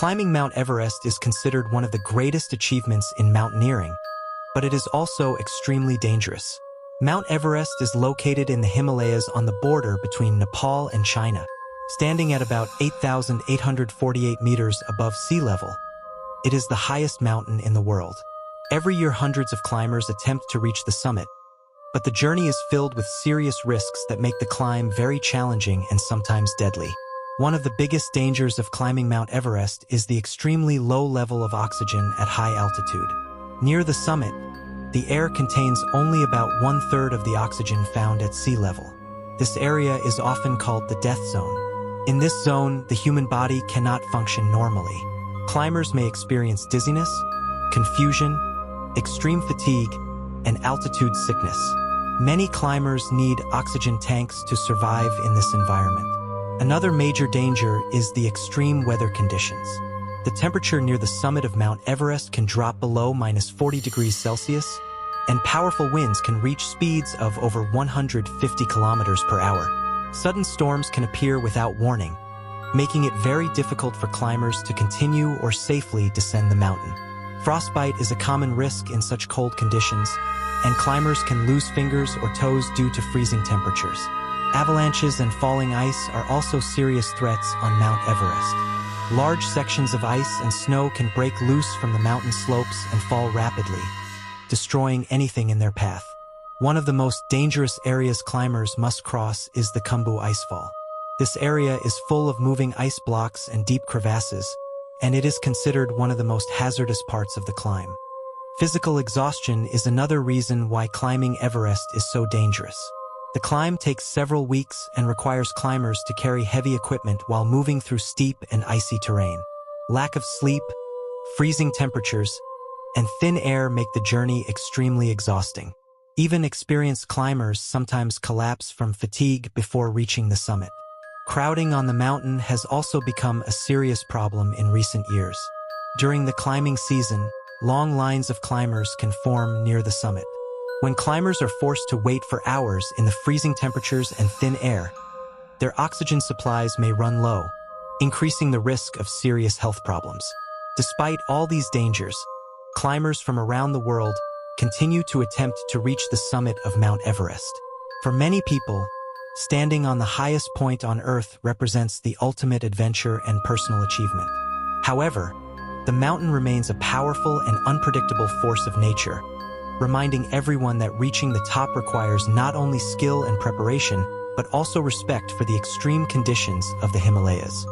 Climbing Mount Everest is considered one of the greatest achievements in mountaineering, but it is also extremely dangerous. Mount Everest is located in the Himalayas on the border between Nepal and China, standing at about 8,848 meters above sea level. It is the highest mountain in the world. Every year hundreds of climbers attempt to reach the summit, but the journey is filled with serious risks that make the climb very challenging and sometimes deadly. One of the biggest dangers of climbing Mount Everest is the extremely low level of oxygen at high altitude. Near the summit, the air contains only about 1/3 of the oxygen found at sea level. This area is often called the death zone. In this zone, the human body cannot function normally. Climbers may experience dizziness, confusion, extreme fatigue, and altitude sickness. Many climbers need oxygen tanks to survive in this environment. Another major danger is the extreme weather conditions. The temperature near the summit of Mount Everest can drop below -40 degrees Celsius, and powerful winds can reach speeds of over 150 kilometers per hour. Sudden storms can appear without warning, making it very difficult for climbers to continue or safely descend the mountain. Frostbite is a common risk in such cold conditions, and climbers can lose fingers or toes due to freezing temperatures. Avalanches and falling ice are also serious threats on Mount Everest. Large sections of ice and snow can break loose from the mountain slopes and fall rapidly, destroying anything in their path. One of the most dangerous areas climbers must cross is the Khumbu Icefall. This area is full of moving ice blocks and deep crevasses, and it is considered one of the most hazardous parts of the climb. Physical exhaustion is another reason why climbing Everest is so dangerous. The climb takes several weeks and requires climbers to carry heavy equipment while moving through steep and icy terrain. Lack of sleep, freezing temperatures, and thin air make the journey extremely exhausting. Even experienced climbers sometimes collapse from fatigue before reaching the summit. Crowding on the mountain has also become a serious problem in recent years. During the climbing season, long lines of climbers can form near the summit. When climbers are forced to wait for hours in the freezing temperatures and thin air, their oxygen supplies may run low, increasing the risk of serious health problems. Despite all these dangers, climbers from around the world continue to attempt to reach the summit of Mount Everest. For many people, standing on the highest point on Earth represents the ultimate adventure and personal achievement. However, the mountain remains a powerful and unpredictable force of nature, reminding everyone that reaching the top requires not only skill and preparation, but also respect for the extreme conditions of the Himalayas.